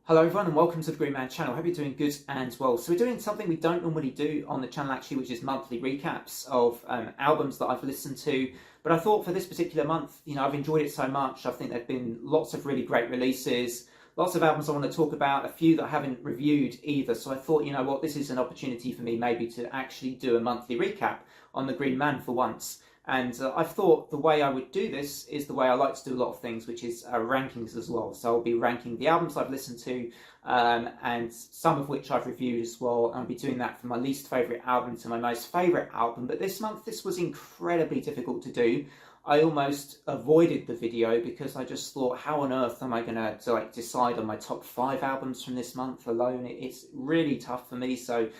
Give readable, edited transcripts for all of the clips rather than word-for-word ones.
Hello everyone and welcome to the Green Man channel. Hope you're doing good and well. So we're doing something we don't normally do on the channel actually, which is monthly recaps of albums that I've listened to. But I thought for this particular month, I've enjoyed it so much. I think there have been lots of really great releases, lots of albums I want to talk about, a few that I haven't reviewed either. So I thought, this is an opportunity for me maybe to actually do a monthly recap on the Green Man for once. And I thought the way I would do this is the way I like to do a lot of things, which is rankings as well. So I'll be ranking the albums I've listened to, and some of which I've reviewed as well. I'll be doing that from my least favourite album to my most favourite album. But this month, this was incredibly difficult to do. I almost avoided the video because I just thought, how on earth am I going to decide on my top 5 albums from this month alone? It's really tough for me. So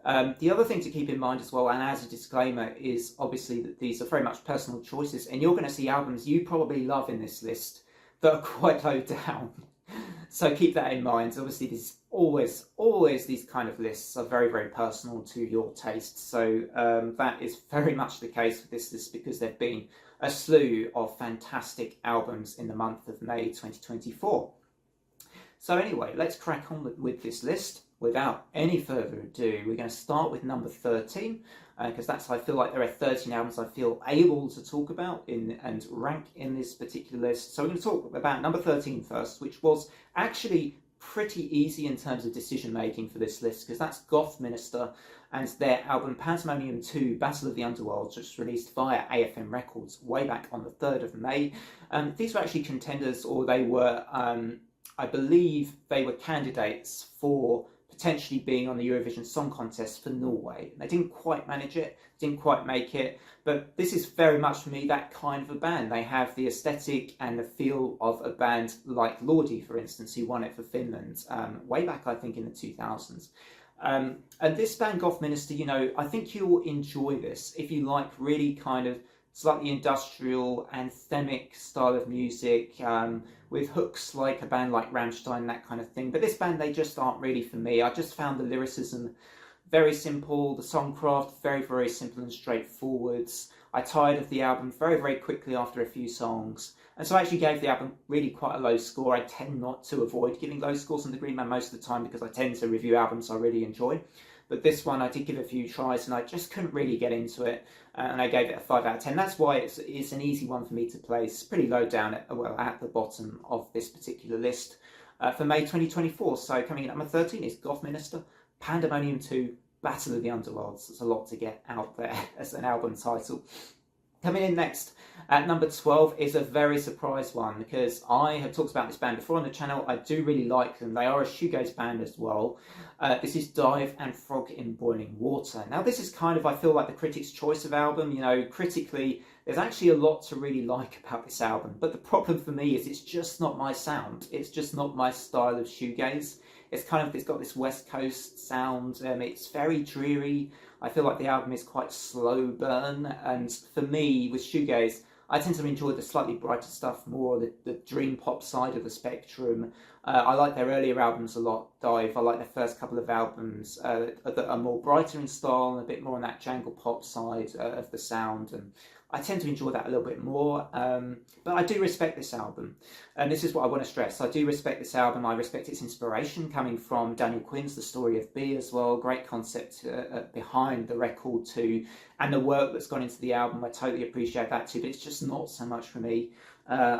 the other thing to keep in mind as well, and as a disclaimer, is obviously that these are very much personal choices, and you're going to see albums you probably love in this list that are quite low down. So keep that in mind. Obviously, there's always these kind of lists are very, very personal to your taste. So that is very much the case with this list because there've been a slew of fantastic albums in the month of May 2024. So anyway, let's crack on with this list. Without any further ado, we're going to start with number 13, because I feel like there are 13 albums I feel able to talk about and rank in this particular list. So we're going to talk about number 13 first, which was actually pretty easy in terms of decision making for this list, because that's Goth Minister and their album Pandemonium 2 Battle of the Underworld, which was released via AFM Records way back on the 3rd of May. These were actually contenders, or they were, I believe they were candidates for potentially being on the Eurovision Song Contest for Norway. They didn't quite manage it, didn't quite make it, but this is very much for me that kind of a band. They have the aesthetic and the feel of a band like Lordi, for instance, who won it for Finland way back, I think, in the 2000s. And this band, Goth Minister, I think you'll enjoy this if you like really kind of slightly industrial, anthemic style of music, with hooks like a band like Rammstein, that kind of thing. But this band, they just aren't really for me. I just found the lyricism very simple, the songcraft very, very simple and straightforward. I tired of the album very, very quickly after a few songs. And so I actually gave the album really quite a low score. I tend not to avoid giving low scores on the Green Man most of the time because I tend to review albums I really enjoy. But this one I did give a few tries and I just couldn't really get into it, and I gave it a 5 out of 10. That's why it's an easy one for me to place, pretty low down at the bottom of this particular list for May 2024. So coming in at number 13 is Goth Minister, Pandemonium 2, Battle of the Underworld. So it's a lot to get out there as an album title. Coming in next at number 12 is a very surprise one because I have talked about this band before on the channel. I do really like them. They are a shoegaze band as well. This is Dive and Frog in Boiling Water. Now this is kind of, I feel like, the critics' choice of album. Critically, there's actually a lot to really like about this album. But the problem for me is it's just not my sound. It's just not my style of shoegaze. It's got this West Coast sound. It's very dreary. I feel like the album is quite slow burn, and for me, with shoegaze, I tend to enjoy the slightly brighter stuff more, the dream pop side of the spectrum. I like their earlier albums a lot, Dive. I like their first couple of albums that are more brighter in style and a bit more on that jangle pop side of the sound, and I tend to enjoy that a little bit more, but I do respect this album, and this is what I want to stress. I do respect this album. I respect its inspiration coming from Daniel Quinn's The Story of B as well. Great concept behind the record too, and the work that's gone into the album. I totally appreciate that too, but it's just not so much for me.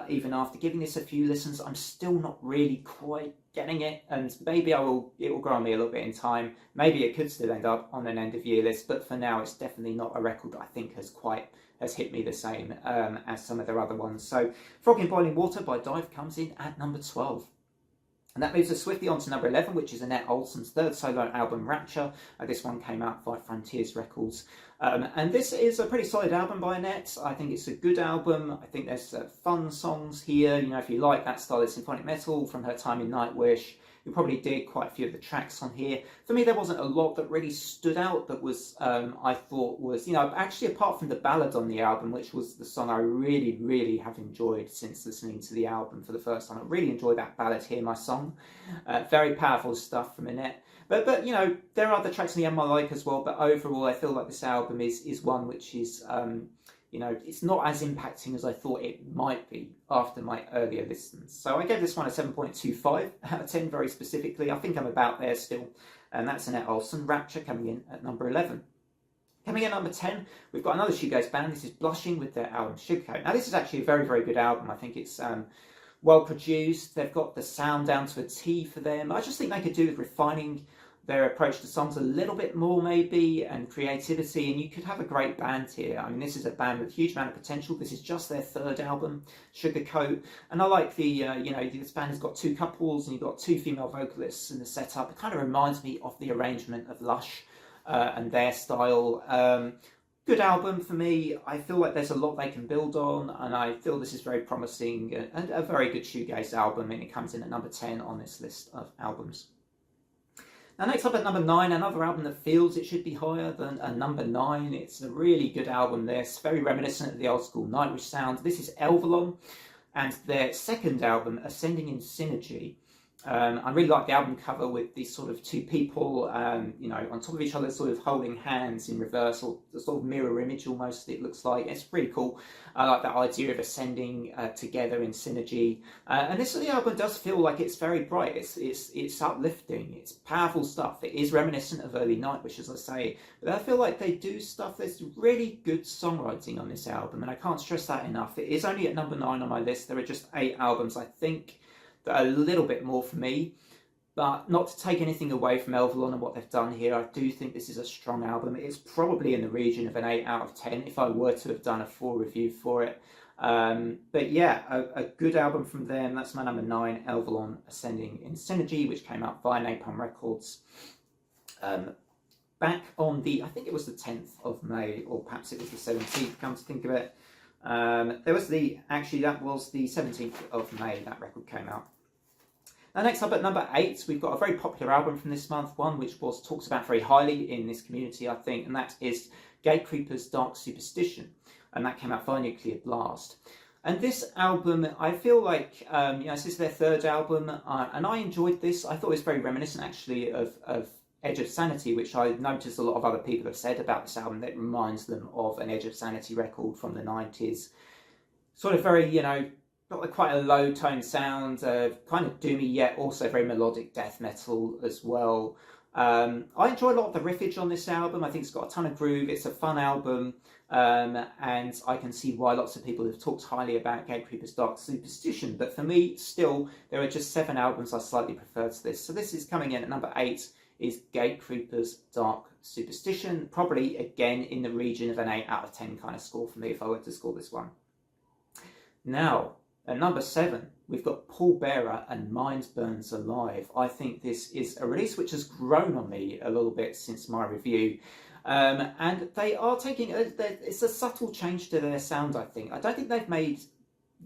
Even after giving this a few listens, I'm still not really quite getting it, and maybe it will grow on me a little bit in time. Maybe it could still end up on an end of year list, but for now it's definitely not a record that I think has hit me the same as some of their other ones. So Frog in Boiling Water by Dive comes in at number 12. And that moves us swiftly on to number 11, which is Annette Olsen's third solo album, Rapture. This one came out by Frontiers Records. And this is a pretty solid album by Annette. I think it's a good album. I think there's fun songs here. If you like that style of symphonic metal from her time in Nightwish, you'll probably dig quite a few of the tracks on here. For me, there wasn't a lot that really stood out that was, I thought was, actually apart from the ballad on the album, which was the song I really, really have enjoyed since listening to the album for the first time. I really enjoyed that ballad, Hear My Song. Very powerful stuff from Annette. But there are other tracks in the album I like as well, but overall I feel like this album is one which is you know, it's not as impacting as I thought it might be after my earlier listens. So I gave this one a 7.25 out of 10 very specifically. I think I'm about there still. And that's Annette Olson, Rapture, coming in at number 11. Coming in at number 10, we've got another shoegaze band. This is Blushing with their album Sugarcoat. Now, this is actually a very, very good album. I think it's well produced. They've got the sound down to a T for them. I just think they could do with refining their approach to songs a little bit more, maybe, and creativity, and you could have a great band here. I mean, this is a band with a huge amount of potential. This is just their third album, Sugarcoat, and I like the, you know, this band has got two couples and you've got two female vocalists in the setup. It kind of reminds me of the arrangement of Lush and their style. Good album for me. I feel like there's a lot they can build on, and I feel this is very promising and a very good shoegaze album, and it comes in at number 10 on this list of albums. Now, next up at number 9, another album that feels it should be higher than a number 9. It's a really good album, this, very reminiscent of the old school Nightwish sound. This is Elvalon and their second album, Ascending in Synergy. I really like the album cover with these sort of two people, you know, on top of each other, sort of holding hands in reverse, or the sort of mirror image almost, it looks like. It's pretty cool. I like that idea of ascending together in synergy. And this the album does feel like it's very bright. It's uplifting. It's powerful stuff. It is reminiscent of early Nightwish, as I say. But I feel like they do stuff. There's really good songwriting on this album, and I can't stress that enough. It is only at number 9 on my list. There are just 8 albums, I think, a little bit more for me, but not to take anything away from Elvalon and what they've done here. I do think this is a strong album. It's probably in the region of an 8 out of 10 if I were to have done a full review for it. But yeah, a good album from them. That's my number 9, Elvalon, Ascending in Synergy, which came out via Napalm Records back on the, I think it was the 10th of May, or perhaps it was the 17th, come to think of it. That was the 17th of May that record came out. Now, next up at number 8, we've got a very popular album from this month, one which was talked about very highly in this community, I think, and that is Gatecreeper's Dark Superstition, and that came out via Nuclear Blast. And this album, I feel like, you know, this is their third album, and I enjoyed this. I thought it was very reminiscent, actually, of Edge of Sanity, which I noticed a lot of other people have said about this album, that reminds them of an Edge of Sanity record from the 90s. Sort of very, you know, got quite a low tone sound, kind of doomy, yet also very melodic death metal as well. I enjoy a lot of the riffage on this album. I think it's got a ton of groove. It's a fun album, and I can see why lots of people have talked highly about Gatecreeper's Dark Superstition. But for me, still, there are just 7 albums I slightly prefer to this. So this is coming in at number 8, is Gatecreeper's Dark Superstition. Probably, again, in the region of an 8 out of 10 kind of score for me if I were to score this one. Now, at number 7, we've got Paul Bearer and Mind Burns Alive. I think this is a release which has grown on me a little bit since my review. And they are taking, it's a subtle change to their sound, I think. I don't think they've made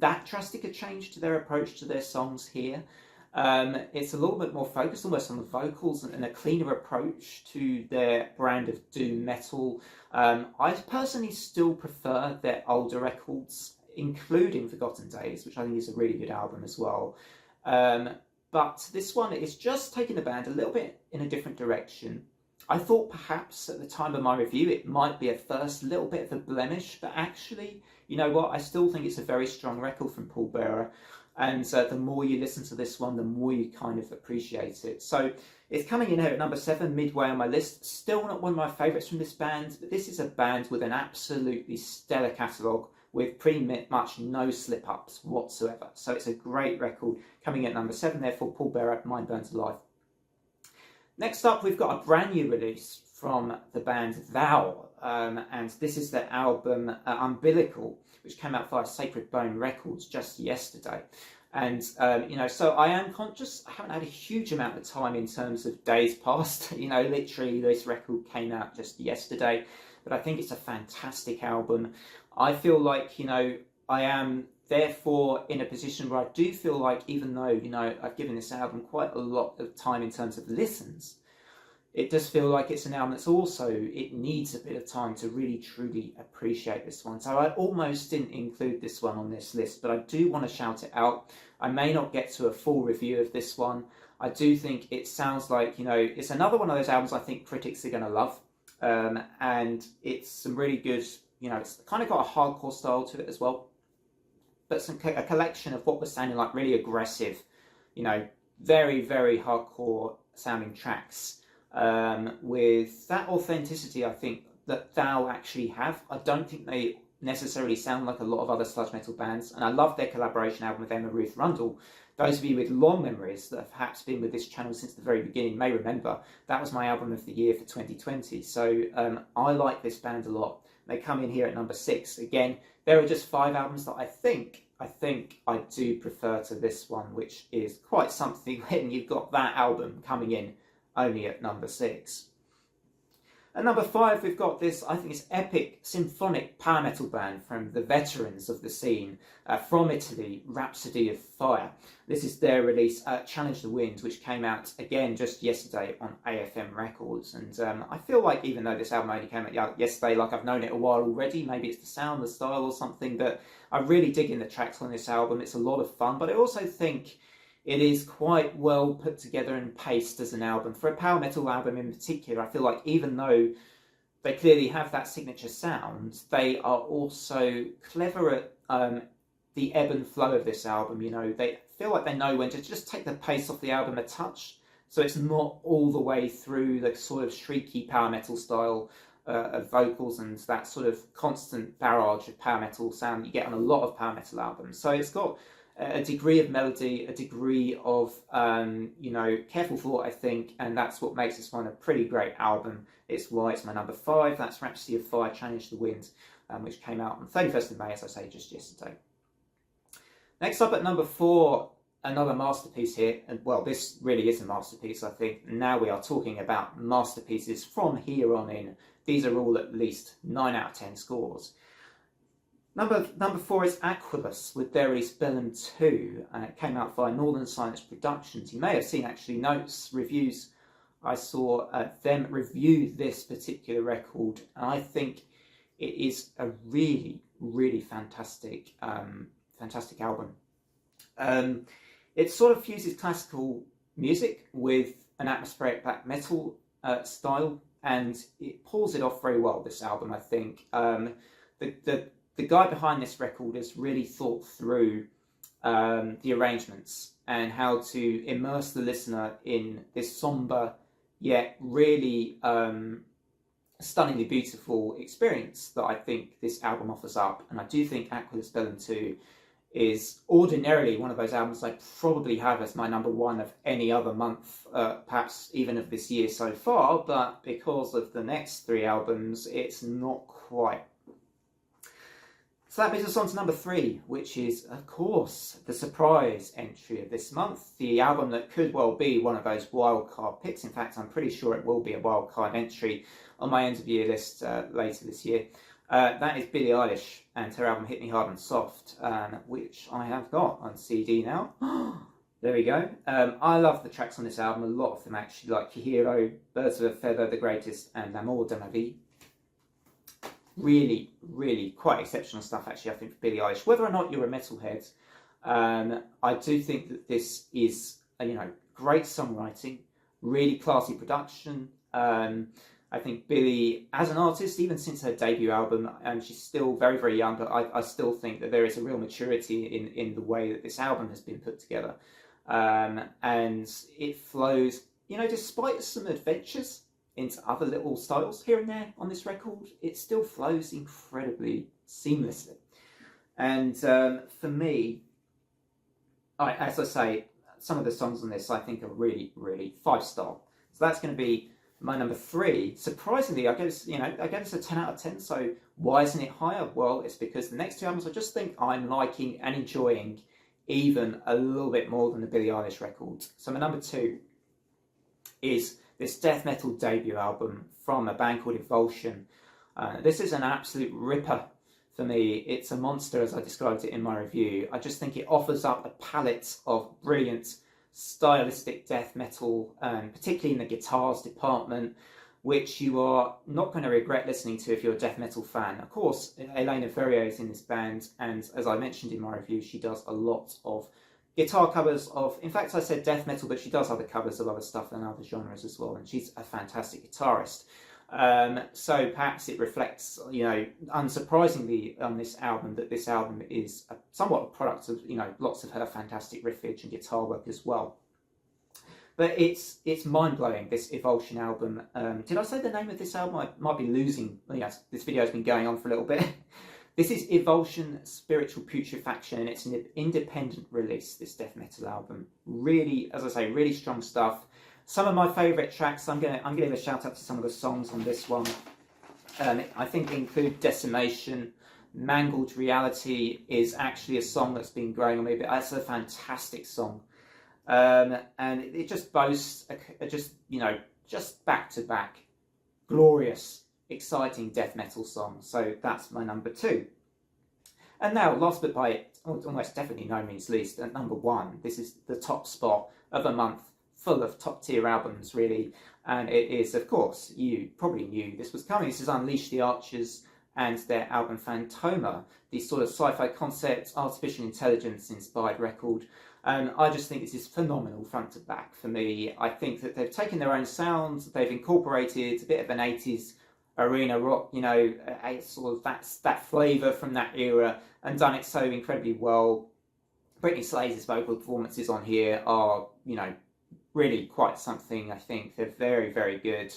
that drastic a change to their approach to their songs here. It's a little bit more focused almost on the vocals and a cleaner approach to their brand of doom metal. I personally still prefer their older records, including Forgotten Days, which I think is a really good album as well. But this one is just taking the band a little bit in a different direction. I thought perhaps at the time of my review it might be a first little bit of a blemish, but actually, you know what, I still think it's a very strong record from Paul Bearer. And the more you listen to this one, the more you kind of appreciate it. So it's coming in here at number 7, midway on my list. Still not one of my favourites from this band, but this is a band with an absolutely stellar catalogue, with pretty much no slip-ups whatsoever. So it's a great record, coming in at number 7, therefore Paul Bearer, Mind Burns Alive. Next up, we've got a brand new release from the band Thou, and this is their album Umbilical, which came out via Sacred Bone Records just yesterday. And, you know, so I am conscious, I haven't had a huge amount of time in terms of days past. You know, literally this record came out just yesterday, but I think it's a fantastic album. I feel like, you know, I am therefore in a position where I do feel like, even though, you know, I've given this album quite a lot of time in terms of listens, it does feel like it's an album that's also, it needs a bit of time to really truly appreciate this one. So I almost didn't include this one on this list, but I do want to shout it out. I may not get to a full review of this one. I do think it sounds like, you know, it's another one of those albums I think critics are going to love. And it's some really good, you know, it's kind of got a hardcore style to it as well, but a collection of what was sounding like really aggressive, you know, very, very hardcore sounding tracks, with that authenticity, I think, that Thou actually have. I don't think they necessarily sound like a lot of other sludge metal bands, and I love their collaboration album with Emma Ruth Rundle. Those of you with long memories that have perhaps been with this channel since the very beginning may remember that was my album of the year for 2020. So I like this band a lot. They come in here at number 6. Again, there are just 5 albums that I think I do prefer to this one, which is quite something when you've got that album coming in only at number 6. At number 5, we've got this, I think it's epic symphonic power metal band from the veterans of the scene, from Italy, Rhapsody of Fire. This is their release, Challenge the Wind, which came out again just yesterday on AFM Records. And I feel like even though this album only came out yesterday, like I've known it a while already, maybe it's the sound, the style or something, but I really dig in the tracks on this album. It's a lot of fun, but I also think it is quite well put together and paced as an album. For a power metal album in particular, I feel like even though they clearly have that signature sound, they are also clever at the ebb and flow of this album. You know, they feel like they know when to just take the pace off the album a touch, so it's not all the way through the sort of shrieky power metal style of vocals and that sort of constant barrage of power metal sound you get on a lot of power metal albums. So it's got a degree of melody, a degree of, you know, careful thought, I think, and that's what makes this one a pretty great album. It's why it's my number 5. That's Rhapsody of Fire, Challenge the Wind, which came out on 31st of May, as I say, just yesterday. Next up at number 4, another masterpiece here, and well, this really is a masterpiece, I think. Now we are talking about masterpieces from here on in. These are all at least 9 out of 10 scores. Number 4 is Aquilus with their release Bellum 2. It came out via Northern Silence Productions. You may have seen actually notes, reviews. I saw them review this particular record, and I think it is a really, really fantastic, fantastic album. It sort of fuses classical music with an atmospheric black metal style, and it pulls it off very well, this album, I think. The guy behind this record has really thought through the arrangements and how to immerse the listener in this somber yet really stunningly beautiful experience that I think this album offers up. And I do think Aquilus Bellum 2 is ordinarily one of those albums I probably have as my number 1 of any other month, perhaps even of this year so far, but because of the next 3 albums, it's not quite. So that brings us on to number 3, which is, of course, the surprise entry of this month. The album that could well be one of those wildcard picks. In fact, I'm pretty sure it will be a wildcard entry on my end of year list later this year. That is Billie Eilish and her album Hit Me Hard and Soft, which I have got on CD now. There we go. I love the tracks on this album, a lot of them actually, like Hero, Birds of a Feather, The Greatest, and L'amour de ma vie. Really, really quite exceptional stuff, actually, I think, for Billie Eilish. Whether or not you're a metalhead, I do think that this is, you know, great songwriting, really classy production. I think Billie, as an artist, even since her debut album, and she's still very, very young, but I still think that there is a real maturity in the way that this album has been put together. And it flows, you know, despite some adventures into other little styles here and there on this record, it still flows incredibly seamlessly. And for me, as I say, some of the songs on this I think are really, really 5-star. So that's going to be my number 3. Surprisingly, I gave this a 10 out of 10. So why isn't it higher? Well, it's because the next 2 albums I just think I'm liking and enjoying even a little bit more than the Billie Eilish record. So my number 2 is this death metal debut album from a band called Evulsion. This is an absolute ripper for me. It's a monster, as I described it in my review. I just think it offers up a palette of brilliant stylistic death metal, particularly in the guitars department, which you are not going to regret listening to if you're a death metal fan. Of course, Elena Ferrier is in this band, and as I mentioned in my review, she does a lot of guitar covers of, in fact I said death metal, but she does other covers of other stuff and other genres as well, and she's a fantastic guitarist. So perhaps it reflects, unsurprisingly on this album, that this album is somewhat a product of, lots of her fantastic riffage and guitar work as well. But it's mind-blowing, this Evulsion album. Did I say the name of this album? I might be losing. Yes, this video has been going on for a little bit. This is Evulsion Spiritual Putrefaction, and it's an independent release, this death metal album. Really, as I say, really strong stuff. Some of my favourite tracks, I'm gonna give a shout out to some of the songs on this one. I think they include Decimation. Mangled Reality is actually a song that's been growing on me a bit. That's a fantastic song. And it just boasts, just back to back, glorious, exciting death metal songs. So that's my number 2. And now, last but by almost definitely no means least, at number 1, this is the top spot of a month full of top tier albums, really. And it is, of course, you probably knew this was coming. This is Unleash the Archers and their album Phantoma, the sort of sci-fi concept, artificial intelligence inspired record. And I just think this is phenomenal front to back for me. I think that they've taken their own sounds, they've incorporated a bit of an 80s arena rock, sort of that flavour from that era, and done it so incredibly well. Britney Slays' vocal performances on here are, really quite something. I think they're very, very good.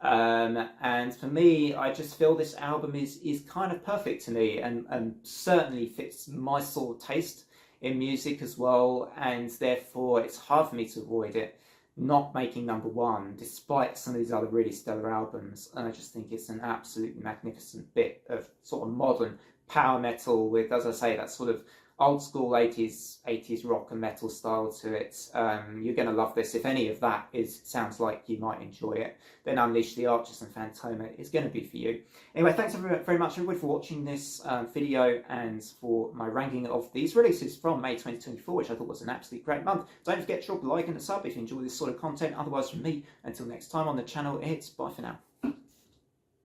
And for me, I just feel this album is kind of perfect to me, and certainly fits my sort of taste in music as well, and therefore it's hard for me to avoid it not making number 1, despite some of these other really stellar albums. And I just think it's an absolutely magnificent bit of sort of modern power metal with, as I say, that sort of old school 80s rock and metal style to it. You're going to love this. If any of that sounds like you might enjoy it, then Unleash the Archers and Phantoma is going to be for you. Anyway, thanks very much everybody for watching this video and for my ranking of these releases from May 2024, which I thought was an absolutely great month. Don't forget to drop a like and a sub if you enjoy this sort of content. Otherwise, from me, until next time on the channel, it's bye for now.